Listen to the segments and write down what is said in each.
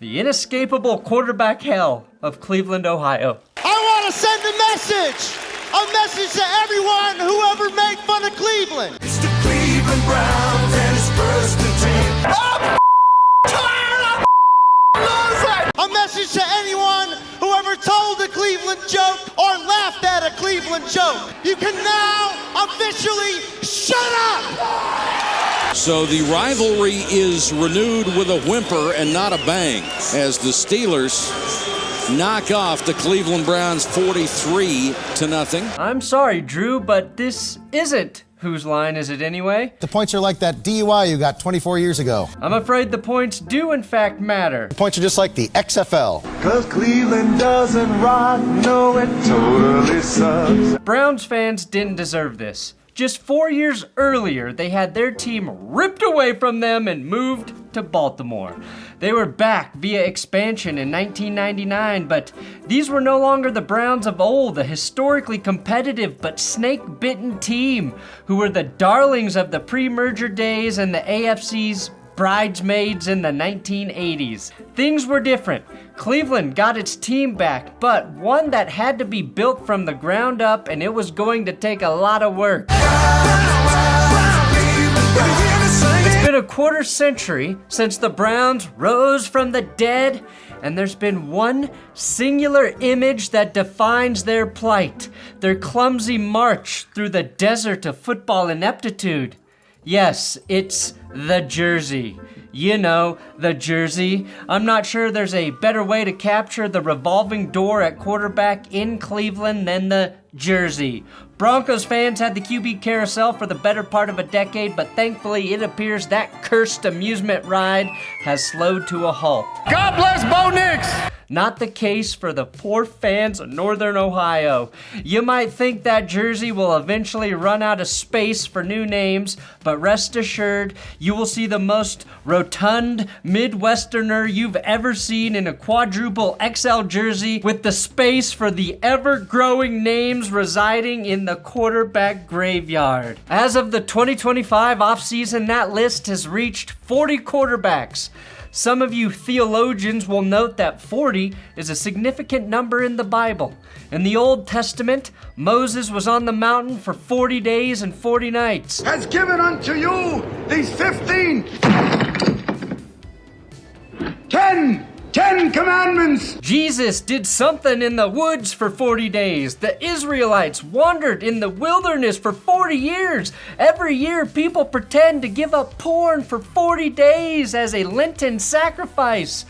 the inescapable quarterback hell of Cleveland, Ohio. I want to send a message to everyone who ever made fun of Cleveland. It's the Cleveland Browns and it's first and 10. A message to anyone who ever told a Cleveland joke or laughed at a Cleveland joke. You can now officially shut up! So the rivalry is renewed with a whimper and not a bang as the Steelers knock off the Cleveland Browns 43-0. I'm sorry, Drew, but this isn't Whose Line Is It Anyway? The points are like that DUI you got 24 years ago. I'm afraid the points do in fact matter. The points are just like the XFL. Cause Cleveland doesn't rock, no, it totally sucks. Browns fans didn't deserve this. Just 4 years earlier, they had their team ripped away from them and moved to Baltimore. They were back via expansion in 1999, but these were no longer the Browns of old, a historically competitive but snake-bitten team who were the darlings of the pre-merger days and the AFC's bridesmaids in the 1980s. Things were different. Cleveland got its team back, but one that had to be built from the ground up, and it was going to take a lot of work. It's been a quarter century since the Browns rose from the dead, and there's been one singular image that defines their plight, their clumsy march through the desert of football ineptitude. Yes, it's the jersey. You know, the jersey. I'm not sure there's a better way to capture the revolving door at quarterback in Cleveland than the jersey. Broncos fans had the QB carousel for the better part of a decade, but thankfully it appears that cursed amusement ride has slowed to a halt. God bless Bo Nix! Not the case for the poor fans of Northern Ohio. You might think that jersey will eventually run out of space for new names, but rest assured, you will see the most rotund Midwesterner you've ever seen in a quadruple XL jersey with the space for the ever-growing names residing in the quarterback graveyard. As of the 2025 offseason, that list has reached 40 quarterbacks. Some of you theologians will note that 40 is a significant number in the Bible. In the Old Testament, Moses was on the mountain for 40 days and 40 nights. Has given unto you these 10 commandments. Jesus did something in the woods for 40 days. The Israelites wandered in the wilderness for 40 years. Every year, people pretend to give up porn for 40 days as a Lenten sacrifice.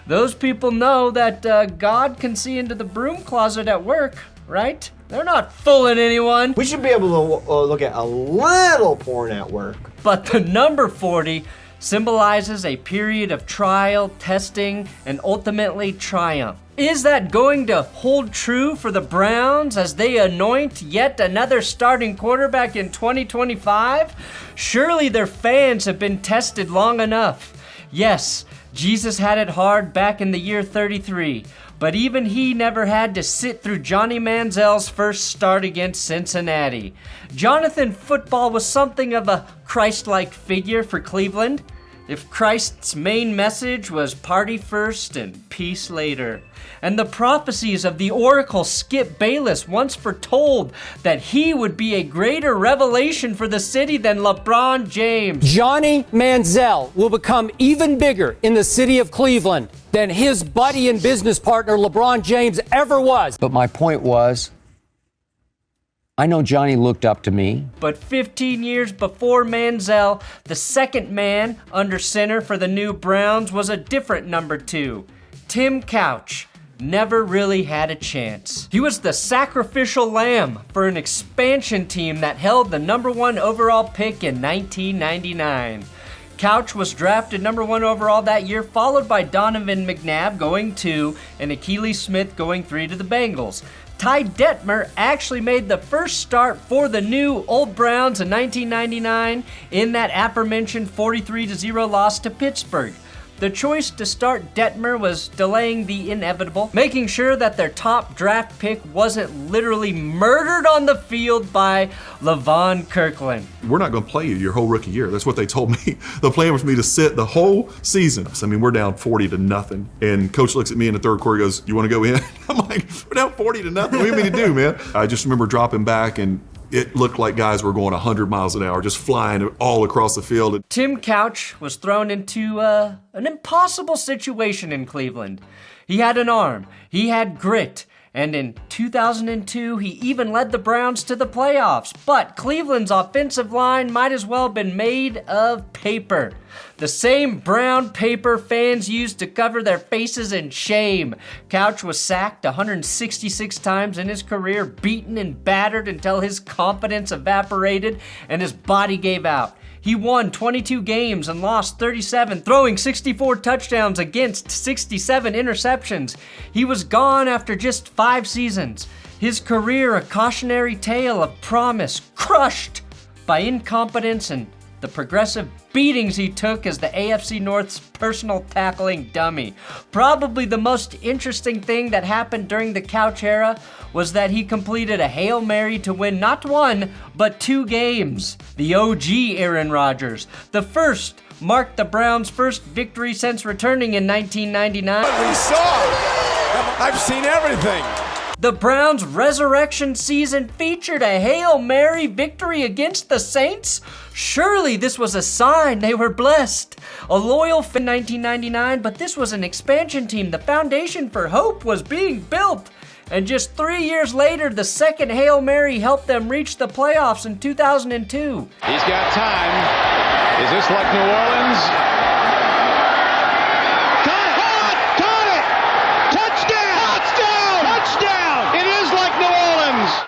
Those people know that God can see into the broom closet at work, right? They're not fooling anyone. We should be able to look at a little porn at work. But the number 40 symbolizes a period of trial, testing, and ultimately triumph. Is that going to hold true for the Browns as they anoint yet another starting quarterback in 2025? Surely their fans have been tested long enough. Yes, Jesus had it hard back in the year 33, but even he never had to sit through Johnny Manziel's first start against Cincinnati. Jonathan Football was something of a Christ-like figure for Cleveland. If Christ's main message was party first and peace later. And the prophecies of the oracle Skip Bayless once foretold that he would be a greater revelation for the city than LeBron James. Johnny Manziel will become even bigger in the city of Cleveland than his buddy and business partner LeBron James ever was. But my point was, I know Johnny looked up to me. But 15 years before Manziel, the second man under center for the new Browns was a different number 2. Tim Couch never really had a chance. He was the sacrificial lamb for an expansion team that held the number 1 overall pick in 1999. Couch was drafted number 1 overall that year, followed by Donovan McNabb going 2 and Akili Smith going 3 to the Bengals. Ty Detmer actually made the first start for the new Old Browns in 1999 in that aforementioned 43-0 loss to Pittsburgh. The choice to start Detmer was delaying the inevitable, making sure that their top draft pick wasn't literally murdered on the field by LaVon Kirkland. We're not going to play you your whole rookie year. That's what they told me. The plan was for me to sit the whole season. I mean, we're down 40-0. And coach looks at me in the third quarter and goes, "You want to go in?" I'm like, "We're down 40-0. What do you mean to do, man?" I just remember dropping back, and it looked like guys were going 100 miles an hour, just flying all across the field. Tim Couch was thrown into an impossible situation in Cleveland. He had an arm, he had grit, and in 2002, he even led the Browns to the playoffs. But Cleveland's offensive line might as well have been made of paper. The same brown paper fans used to cover their faces in shame. Couch was sacked 166 times in his career, beaten and battered until his confidence evaporated and his body gave out. He won 22 games and lost 37, throwing 64 touchdowns against 67 interceptions. He was gone after just 5 seasons. His career a cautionary tale of promise, crushed by incompetence and the progressive beatings he took as the AFC North's personal tackling dummy. Probably the most interesting thing that happened during the Couch era was that he completed a Hail Mary to win not 1, but 2 games. The OG Aaron Rodgers. The first marked the Browns' first victory since returning in 1999. We saw. I've seen everything. The Browns' resurrection season featured a Hail Mary victory against the Saints? Surely this was a sign they were blessed. A loyal fan in 1999, but this was an expansion team. The foundation for hope was being built. And just 3 years later, the second Hail Mary helped them reach the playoffs in 2002. He's got time. Is this like New Orleans?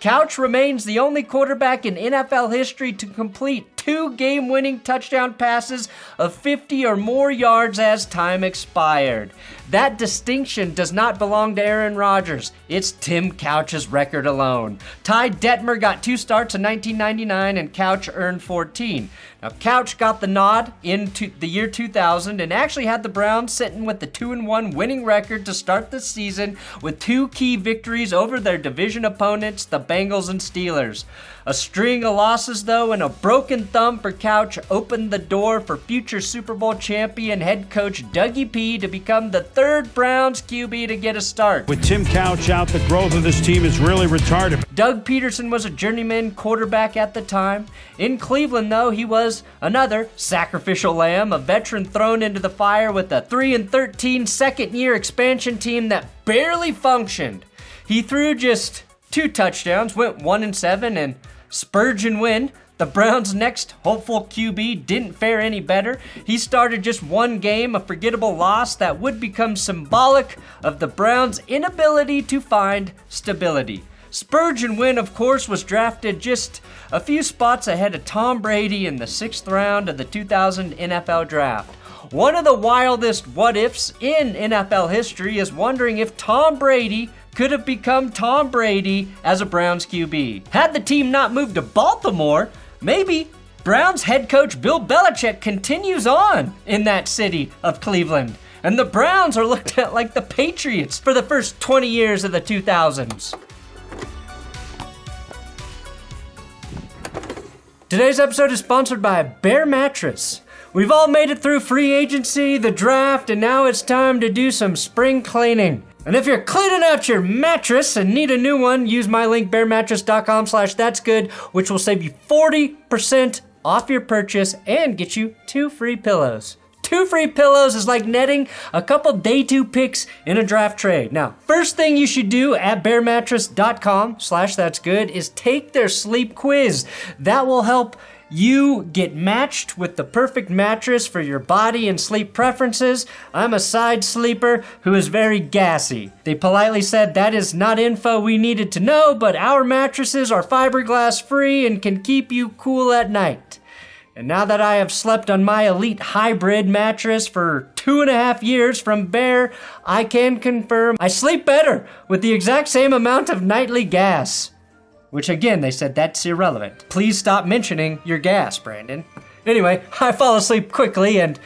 Couch remains the only quarterback in NFL history to complete 2 game-winning touchdown passes of 50 or more yards as time expired. That distinction does not belong to Aaron Rodgers. It's Tim Couch's record alone. Ty Detmer got 2 starts in 1999 and Couch earned 14. Now, Couch got the nod in the year 2000 and actually had the Browns sitting with the 2-1 winning record to start the season with 2 key victories over their division opponents, the Bengals and Steelers. A string of losses, though, and a broken thumb for Couch opened the door for future Super Bowl champion head coach Dougie P to become the 3rd Browns QB to get a start. With Tim Couch out, the growth of this team is really retarded. Doug Peterson was a journeyman quarterback at the time. In Cleveland, though, he was another sacrificial lamb, a veteran thrown into the fire with a 3-13 second-year expansion team that barely functioned. He threw just 2 touchdowns, went 1-7, and Spurgeon win. The Browns' next hopeful QB didn't fare any better. He started just 1 game, a forgettable loss that would become symbolic of the Browns' inability to find stability. Spurgeon win, of course, was drafted just a few spots ahead of Tom Brady in the 6th round of the 2000 NFL Draft. One of the wildest what-ifs in NFL history is wondering if Tom Brady could have become Tom Brady as a Browns QB. Had the team not moved to Baltimore, maybe Browns head coach Bill Belichick continues on in that city of Cleveland. And the Browns are looked at like the Patriots for the first 20 years of the 2000s. Today's episode is sponsored by Bear Mattress. We've all made it through free agency, the draft, and now it's time to do some spring cleaning. And if you're cleaning out your mattress and need a new one, use my link bearmattress.com/thatsgood, which will save you 40% off your purchase and get you 2 free pillows. 2 free pillows is like netting a couple day 2 picks in a draft trade. Now, first thing you should do at bearmattress.com/thatsgood is take their sleep quiz. That will help you get matched with the perfect mattress for your body and sleep preferences. I'm a side sleeper who is very gassy. They politely said that is not info we needed to know, but our mattresses are fiberglass free and can keep you cool at night. And now that I have slept on my elite hybrid mattress for 2.5 years from Bear, I can confirm I sleep better with the exact same amount of nightly gas. Which again, they said that's irrelevant. Please stop mentioning your gas, Brandon. Anyway, I fall asleep quickly and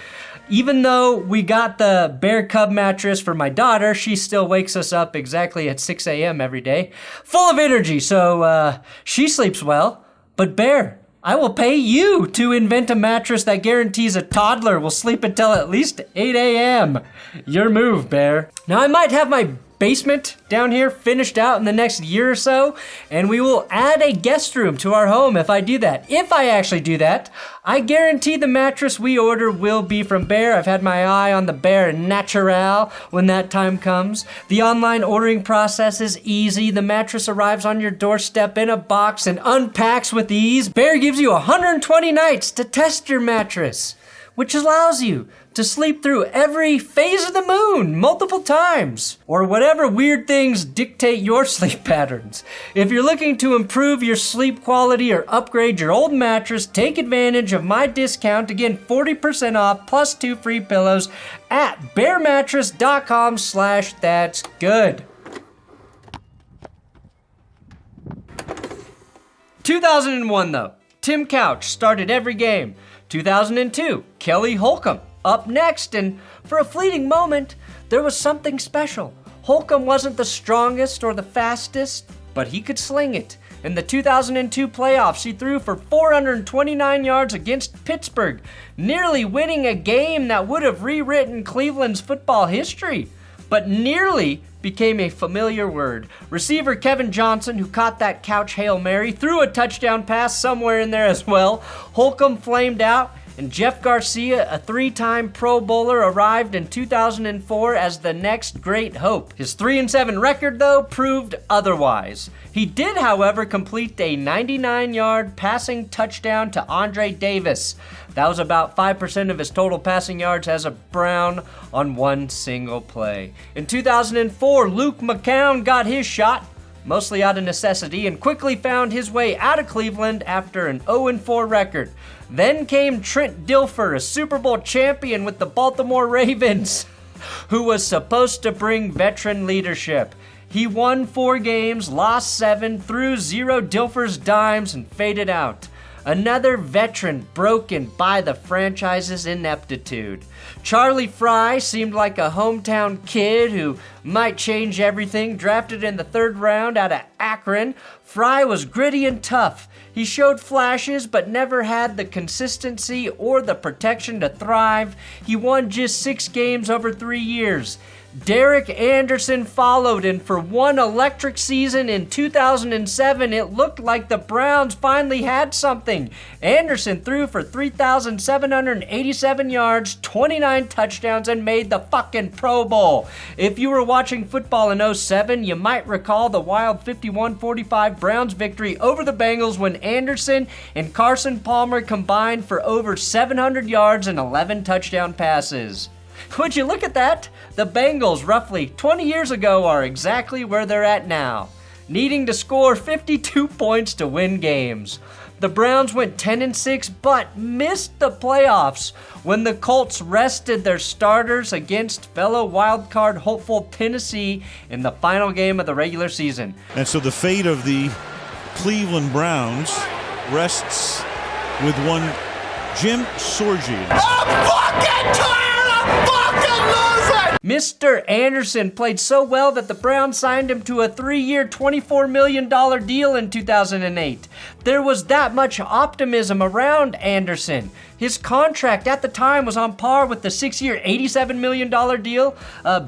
Even though we got the Bear Cub mattress for my daughter, she still wakes us up exactly at 6 a.m. every day, full of energy, so she sleeps well. But Bear, I will pay you to invent a mattress that guarantees a toddler will sleep until at least 8 a.m. Your move, Bear. Now, I might have my basement down here finished out in the next year or so, and we will add a guest room to our home if I do that. If I actually do that, I guarantee the mattress we order will be from Bear. I've had my eye on the Bear Natural when that time comes. The online ordering process is easy. The mattress arrives on your doorstep in a box and unpacks with ease. Bear gives you 120 nights to test your mattress, which allows you to sleep through every phase of the moon multiple times, or whatever weird things dictate your sleep patterns. If you're looking to improve your sleep quality or upgrade your old mattress, take advantage of my discount. Again, 40% off plus 2 free pillows at bearmattress.com/thatsgood. 2001 though, Tim Couch started every game. 2002, Kelly Holcomb up next, and for a fleeting moment, there was something special. Holcomb wasn't the strongest or the fastest, but he could sling it. In the 2002 playoffs, he threw for 429 yards against Pittsburgh, nearly winning a game that would have rewritten Cleveland's football history. But nearly became a familiar word. Receiver Kevin Johnson, who caught that Couch Hail Mary, threw a touchdown pass somewhere in there as well. Holcomb flamed out, and Jeff Garcia, a 3-time Pro Bowler, arrived in 2004 as the next great hope. His 3-7 record, though, proved otherwise. He did, however, complete a 99-yard passing touchdown to Andre Davis. That was about 5% of his total passing yards as a Brown on one single play. In 2004, Luke McCown got his shot, mostly out of necessity, and quickly found his way out of Cleveland after an 0-4 record. Then came Trent Dilfer, a Super Bowl champion with the Baltimore Ravens, who was supposed to bring veteran leadership. He won 4 games, lost 7, threw 0 Dilfer's dimes, and faded out. Another veteran broken by the franchise's ineptitude. Charlie Fry seemed like a hometown kid who might change everything. Drafted in the 3rd round out of Akron, Fry was gritty and tough. He showed flashes but never had the consistency or the protection to thrive. He won just 6 games over 3 years. Derek Anderson followed, and for one electric season in 2007, it looked like the Browns finally had something. Anderson threw for 3,787 yards, 29 touchdowns, and made the fucking Pro Bowl. If you were watching football in 07, you might recall the wild 51-45 Browns victory over the Bengals when Anderson and Carson Palmer combined for over 700 yards and 11 touchdown passes. Would you look at that? The Bengals, roughly 20 years ago, are exactly where they're at now, needing to score 52 points to win games. The Browns went 10-6, but missed the playoffs when the Colts rested their starters against fellow wildcard hopeful Tennessee in the final game of the regular season. And so the fate of the Cleveland Browns rests with one Jim Sorgi. I'm fucking tired! I'm fucking losing! Mr. Anderson played so well that the Browns signed him to a 3-year, $24 million deal in 2008. There was that much optimism around Anderson. His contract at the time was on par with the 6-year, $87 million deal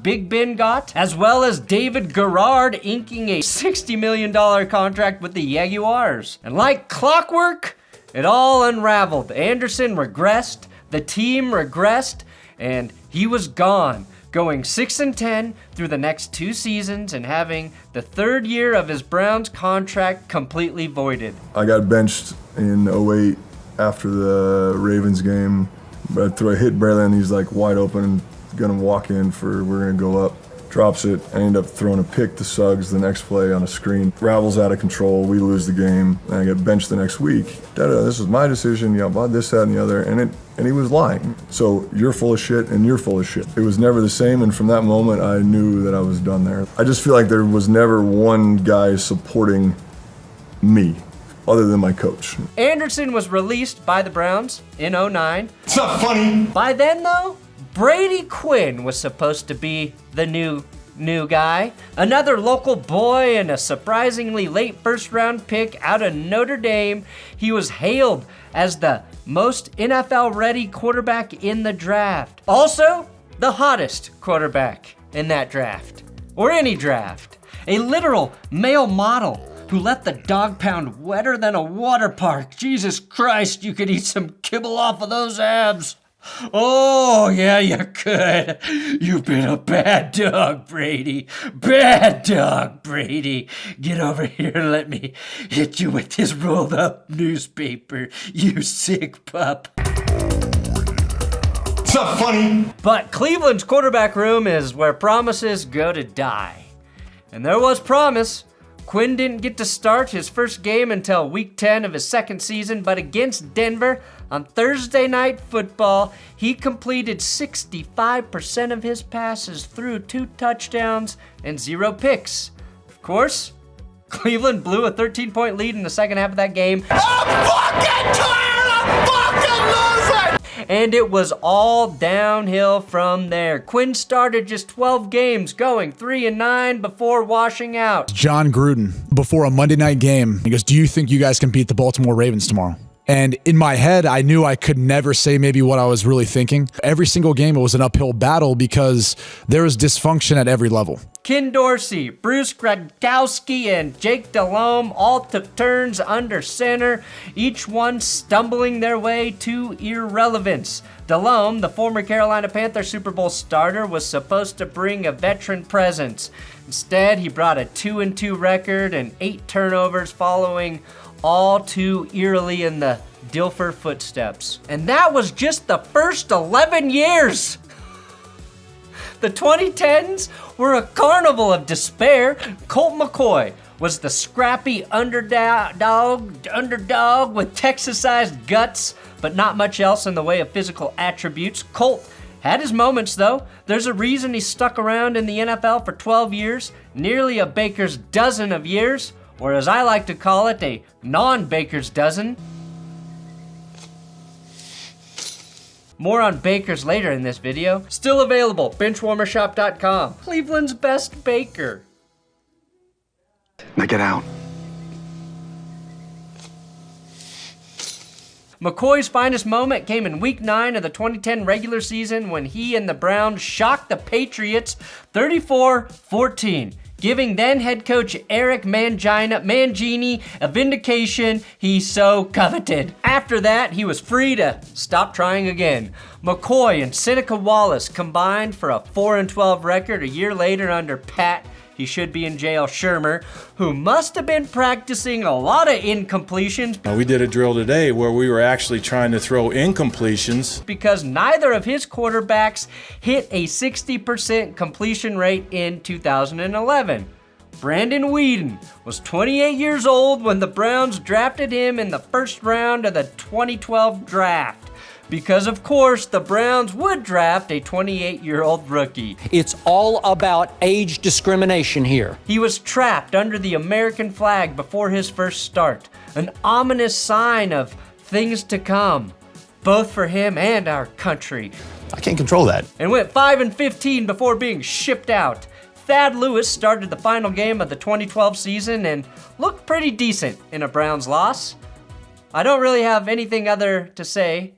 Big Ben got, as well as David Garrard inking a $60 million contract with the Jaguars. And like clockwork, it all unraveled. Anderson regressed, the team regressed, and he was gone, going 6-10 through the next 2 seasons and having the 3rd year of his Browns contract completely voided. I got benched in 08 after the Ravens game, but I threw a hit barely, and he's like wide open, gonna walk in for, we're gonna go up. Drops it. I end up throwing a pick to Suggs the next play on a screen. Ravel's out of control. We lose the game. And I get benched the next week. This was my decision. This, that, and the other. And he was lying. So you're full of shit and you're full of shit. It was never the same. And from that moment, I knew that I was done there. I just feel like there was never one guy supporting me other than my coach. Anderson was released by the Browns in 09. It's not funny. By then, though, Brady Quinn was supposed to be the new guy. Another local boy and a surprisingly late first-round pick out of Notre Dame. He was hailed as the most NFL-ready quarterback in the draft. Also, the hottest quarterback in that draft, or any draft. A literal male model who left the dog pound wetter than a water park. Jesus Christ, you could eat some kibble off of those abs. Oh, yeah, you could. You've been a bad dog, Brady. Bad dog, Brady. Get over here and let me hit you with this rolled up newspaper, you sick pup. What's up, funny? But Cleveland's quarterback room is where promises go to die. And there was promise. Quinn didn't get to start his first game until week 10 of his second season, but against Denver on Thursday Night Football, he completed 65% of his passes through 2 touchdowns and 0 picks. Of course, Cleveland blew a 13-point lead in the second half of that game. I'm fucking tired of fucking losing! And it was all downhill from there. Quinn started just 12 games, going 3-9 before washing out. John Gruden, before a Monday night game, he goes, "Do you think you guys can beat the Baltimore Ravens tomorrow?" And in my head, I knew I could never say maybe what I was really thinking. Every single game, it was an uphill battle because there was dysfunction at every level. Ken Dorsey, Bruce Gradkowski, and Jake Delhomme all took turns under center, each one stumbling their way to irrelevance. Delhomme, the former Carolina Panthers Super Bowl starter, was supposed to bring a veteran presence. Instead, he brought a 2-2 record and 8 turnovers, following all too eerily in the Dilfer footsteps. And that was just the first 11 years. The 2010s were a carnival of despair. Colt McCoy was the scrappy underdog with Texas-sized guts, but not much else in the way of physical attributes. Colt had his moments, though. There's a reason he stuck around in the NFL for 12 years, nearly a baker's dozen of years, or as I like to call it, a non-baker's dozen. More on bakers later in this video. Still available, benchwarmershop.com. Cleveland's best baker. Now get out. McCoy's finest moment came in week 9 of the 2010 regular season when he and the Browns shocked the Patriots 34-14. Giving then head coach Eric Mangini a vindication he so coveted. After that, he was free to stop trying again. McCoy and Seneca Wallace combined for a 4-12 record a year later under Pat, he should be in jail, Shermer, who must have been practicing a lot of incompletions. We did a drill today where we were actually trying to throw incompletions because neither of his quarterbacks hit a 60% completion rate in 2011. Brandon Weeden was 28 years old when the Browns drafted him in the first round of the 2012 draft. Because, of course, the Browns would draft a 28-year-old rookie. It's all about age discrimination here. He was trapped under the American flag before his first start, an ominous sign of things to come, both for him and our country. I can't control that. And went 5-15 before being shipped out. Thad Lewis started the final game of the 2012 season and looked pretty decent in a Browns loss. I don't really have anything other to say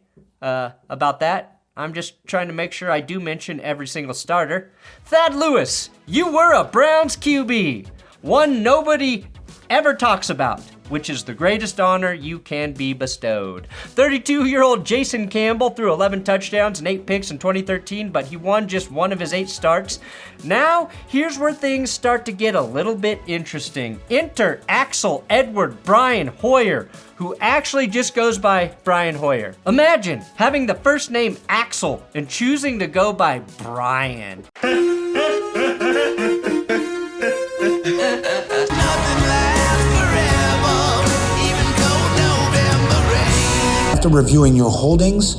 about that. I'm just trying to make sure I do mention every single starter. Thad Lewis, you were a Browns QB, one nobody ever talks about, which is the greatest honor you can be bestowed. 32-year-old Jason Campbell threw 11 touchdowns and 8 picks in 2013, but he won just one of his 8 starts. Now, here's where things start to get a little bit interesting. Enter Axel Edward Brian Hoyer, who actually just goes by Brian Hoyer. Imagine having the first name Axel and choosing to go by Brian. After reviewing your holdings,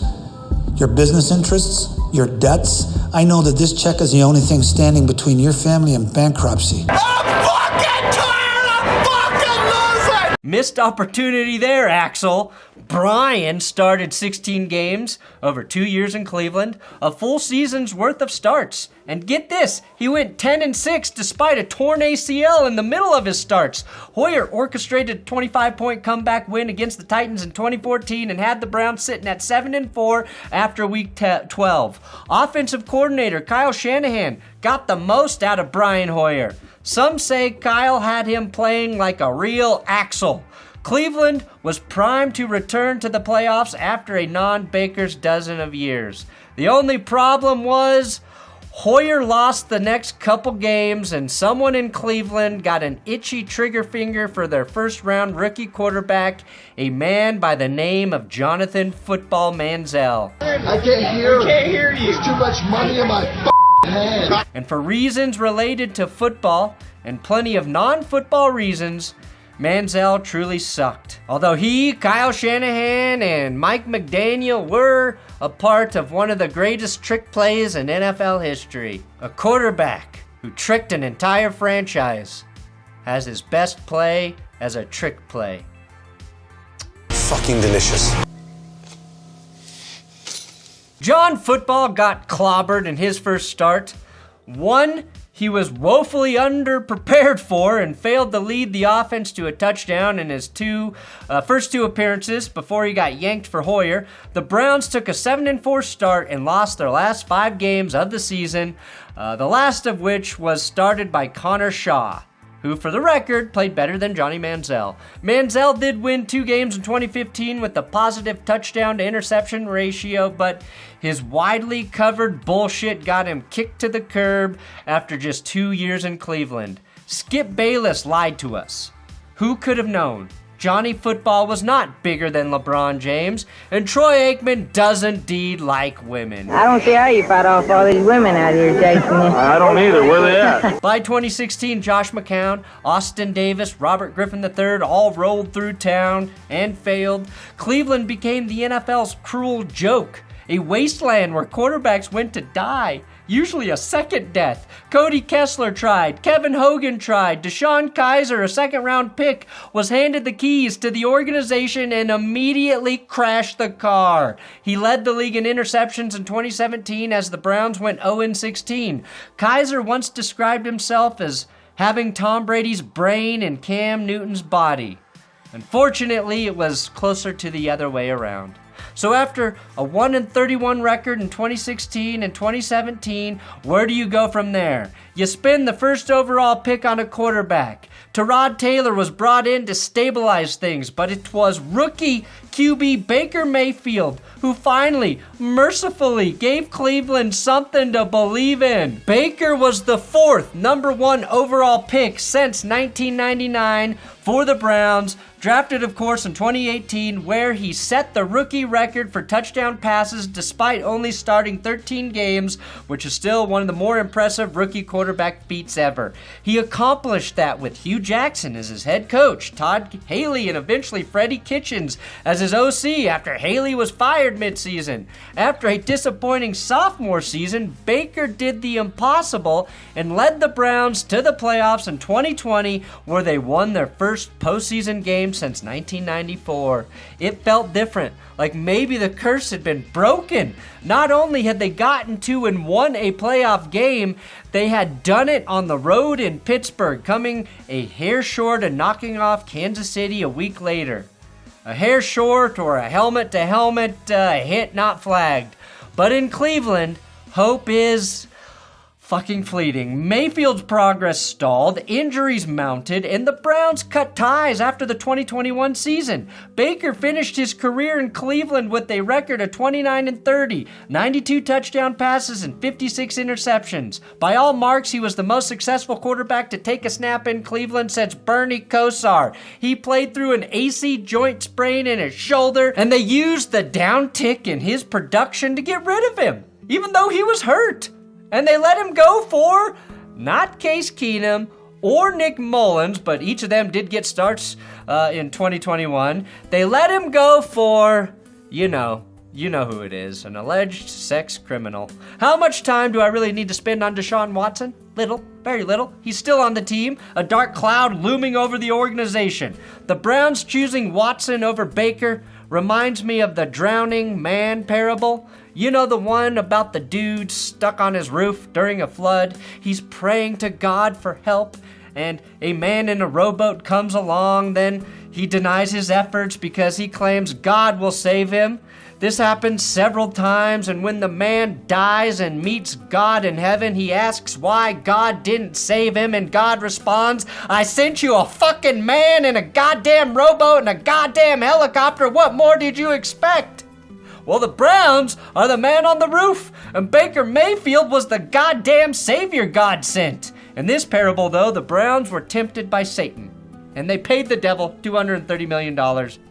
your business interests, your debts, I know that this check is the only thing standing between your family and bankruptcy. Missed opportunity there, Axel. Brian started 16 games over 2 years in Cleveland, a full season's worth of starts. And get this, he went 10-6 despite a torn ACL in the middle of his starts. Hoyer orchestrated a 25-point comeback win against the Titans in 2014 and had the Browns sitting at 7-4 after week 12. Offensive coordinator Kyle Shanahan got the most out of Brian Hoyer. Some say Kyle had him playing like a real Axel. Cleveland was primed to return to the playoffs after a non-Baker's dozen of years. The only problem was Hoyer lost the next couple games, and someone in Cleveland got an itchy trigger finger for their first-round rookie quarterback, a man by the name of Jonathan Football Manziel. I can't hear you. There's too much money in my head. And for reasons related to football and plenty of non-football reasons, Manziel truly sucked. Although he, Kyle Shanahan, and Mike McDaniel were a part of one of the greatest trick plays in NFL history. A quarterback who tricked an entire franchise has his best play as a trick play. Fucking delicious. John Football got clobbered in his first start. One he was woefully underprepared for and failed to lead the offense to a touchdown in his first two appearances before he got yanked for Hoyer. The Browns took a 7-4 start and lost their last 5 games of the season, the last of which was started by Connor Shaw, who, for the record, played better than Johnny Manziel. Manziel did win 2 games in 2015 with a positive touchdown to interception ratio, but his widely covered bullshit got him kicked to the curb after just 2 years in Cleveland. Skip Bayless lied to us. Who could have known? Johnny Football was not bigger than LeBron James, and Troy Aikman does indeed like women. I don't see how you fight off all these women out here, Jason. I don't either. Where they at? By 2016, Josh McCown, Austin Davis, Robert Griffin III all rolled through town and failed. Cleveland became the NFL's cruel joke, a wasteland where quarterbacks went to die, usually a second death. Cody Kessler tried, Kevin Hogan tried, Deshaun Kaiser, a second-round pick, was handed the keys to the organization and immediately crashed the car. He led the league in interceptions in 2017 as the Browns went 0-16. Kaiser once described himself as having Tom Brady's brain and Cam Newton's body. Unfortunately, it was closer to the other way around. So after a 1-31 record in 2016 and 2017, where do you go from there? You spend the first overall pick on a quarterback. Tyrod Taylor was brought in to stabilize things, but it was rookie QB Baker Mayfield who finally, mercifully, gave Cleveland something to believe in. Baker was the 4th #1 overall pick since 1999 for the Browns, drafted, of course, in 2018, where he set the rookie record for touchdown passes despite only starting 13 games, which is still one of the more impressive rookie quarterback feats ever. He accomplished that with Hugh Jackson as his head coach, Todd Haley, and eventually Freddie Kitchens as his OC after Haley was fired midseason. After a disappointing sophomore season, Baker did the impossible and led the Browns to the playoffs in 2020, where they won their first postseason game since 1994. It felt different, like maybe the curse had been broken. Not only had they gotten to and won a playoff game, they had done it on the road in Pittsburgh, coming a hair short of knocking off Kansas City a week later. A hair short or a helmet-to-helmet hit not flagged. But in Cleveland, hope is fucking fleeting. Mayfield's progress stalled, injuries mounted, and the Browns cut ties after the 2021 season. Baker finished his career in Cleveland with a record of 29-30, 92 touchdown passes and 56 interceptions. By all marks, he was the most successful quarterback to take a snap in Cleveland since Bernie Kosar. He played through an AC joint sprain in his shoulder, and they used the downtick in his production to get rid of him, even though he was hurt. And they let him go for, not Case Keenum or Nick Mullins, but each of them did get starts in 2021. They let him go for, you know who it is, an alleged sex criminal. How much time do I really need to spend on Deshaun Watson? Little, very little. He's still on the team, a dark cloud looming over the organization. The Browns choosing Watson over Baker reminds me of the drowning man parable. You know, the one about the dude stuck on his roof during a flood. He's praying to God for help, and a man in a rowboat comes along. Then he denies his efforts because he claims God will save him. This happens several times, and when the man dies and meets God in heaven, he asks why God didn't save him, and God responds, I sent you a fucking man in a goddamn rowboat and a goddamn helicopter. What more did you expect? Well, the Browns are the man on the roof, and Baker Mayfield was the goddamn savior God sent. In this parable, though, the Browns were tempted by Satan, and they paid the devil $230 million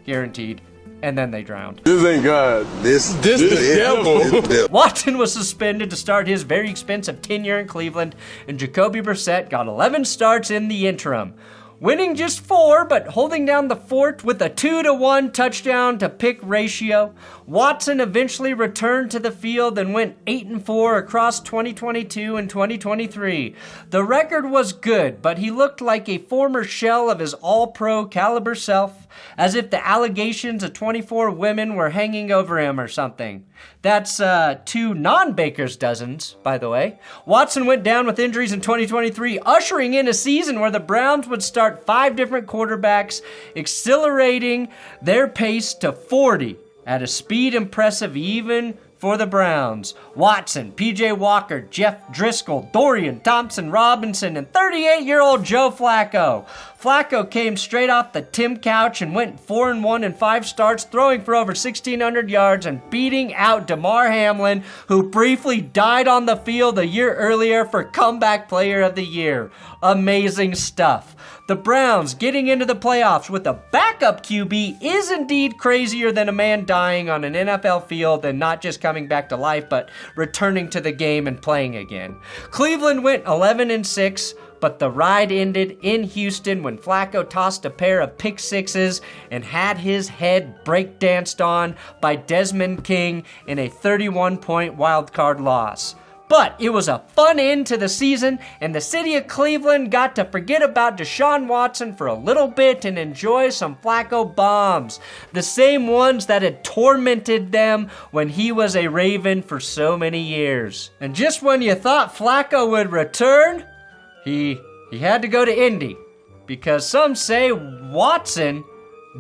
guaranteed. And then they drowned. This ain't God. This the devil. Watson was suspended to start his very expensive tenure in Cleveland, and Jacoby Brissett got 11 starts in the interim, winning just 4, but holding down the fort with a 2-to-1 touchdown to pick ratio. Watson eventually returned to the field and went 8-4 across 2022 and 2023. The record was good, but he looked like a former shell of his all-pro caliber self, as if the allegations of 24 women were hanging over him or something. That's 2 non-Baker's dozens, by the way. Watson went down with injuries in 2023, ushering in a season where the Browns would start 5 different quarterbacks, accelerating their pace to 40 at a speed impressive even for the Browns. Watson, P.J. Walker, Jeff Driscoll, Dorian Thompson-Robinson, and 38-year-old Joe Flacco. Flacco came straight off the Tim couch and went 4-1 in 5 starts, throwing for over 1,600 yards and beating out Damar Hamlin, who briefly died on the field a year earlier for Comeback Player of the Year. Amazing stuff. The Browns getting into the playoffs with a backup QB is indeed crazier than a man dying on an NFL field and not just coming back to life, but returning to the game and playing again. Cleveland went 11-6, but the ride ended in Houston when Flacco tossed a pair of pick sixes and had his head breakdanced on by Desmond King in a 31-point wildcard loss. But it was a fun end to the season, and the city of Cleveland got to forget about Deshaun Watson for a little bit and enjoy some Flacco bombs, the same ones that had tormented them when he was a Raven for so many years. And just when you thought Flacco would return, he had to go to Indy, because some say Watson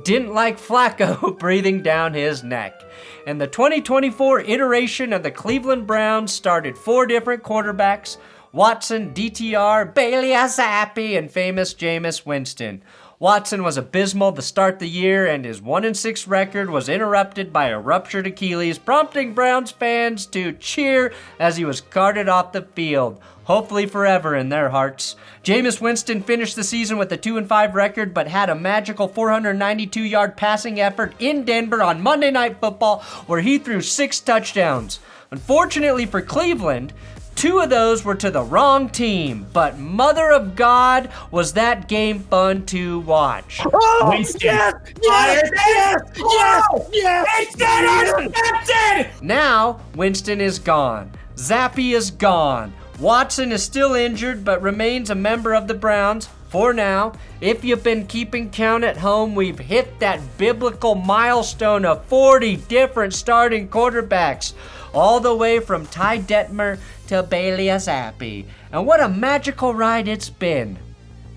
didn't like Flacco breathing down his neck. And the 2024 iteration of the Cleveland Browns started 4 different quarterbacks: Watson, DTR, Bailey Zappi, and famous Jameis Winston. Watson was abysmal to start the year, and his 1-6 record was interrupted by a ruptured Achilles, prompting Browns fans to cheer as he was carted off the field, hopefully forever in their hearts. Jameis Winston finished the season with a 2-5 record, but had a magical 492-yard passing effort in Denver on Monday Night Football, where he threw 6 touchdowns. Unfortunately for Cleveland, 2 of those were to the wrong team, but mother of God, was that game fun to watch. Oh, Winston. Yes! Now, Winston is gone. Zappi is gone. Watson is still injured, but remains a member of the Browns for now. If you've been keeping count at home, we've hit that biblical milestone of 40 different starting quarterbacks, all the way from Ty Detmer to Bailey Zappi. And what a magical ride it's been.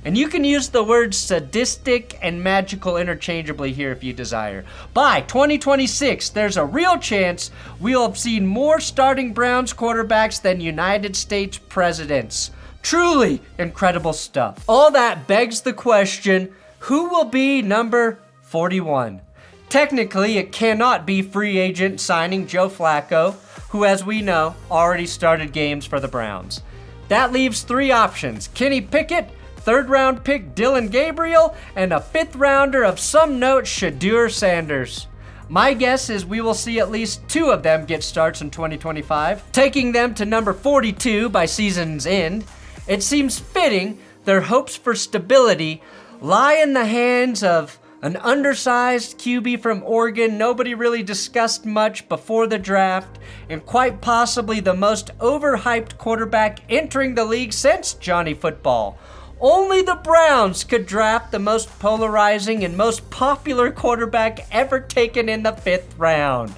And you can use the words sadistic and magical interchangeably here if you desire. By 2026, there's a real chance we'll have seen more starting Browns quarterbacks than United States presidents. Truly incredible stuff. All that begs the question, who will be number 41? Technically, it cannot be free agent signing Joe Flacco, who, as we know, already started games for the Browns. That leaves 3 options: Kenny Pickett, 3rd-round pick Dillon Gabriel, and a 5th rounder of some note, Shedeur Sanders. My guess is we will see at least 2 of them get starts in 2025, taking them to number 42 by season's end. It seems fitting their hopes for stability lie in the hands of an undersized QB from Oregon nobody really discussed much before the draft, and quite possibly the most overhyped quarterback entering the league since Johnny Football. Only the Browns could draft the most polarizing and most popular quarterback ever taken in the 5th round.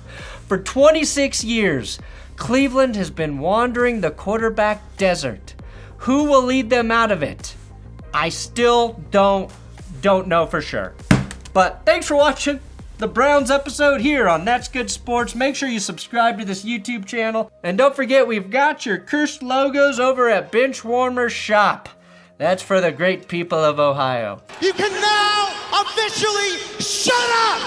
For 26 years, Cleveland has been wandering the quarterback desert. Who will lead them out of it? I still don't know for sure. But thanks for watching the Browns episode here on That's Good Sports. Make sure you subscribe to this YouTube channel. And don't forget, we've got your cursed logos over at Benchwarmer Shop. That's for the great people of Ohio. You can now officially shut up!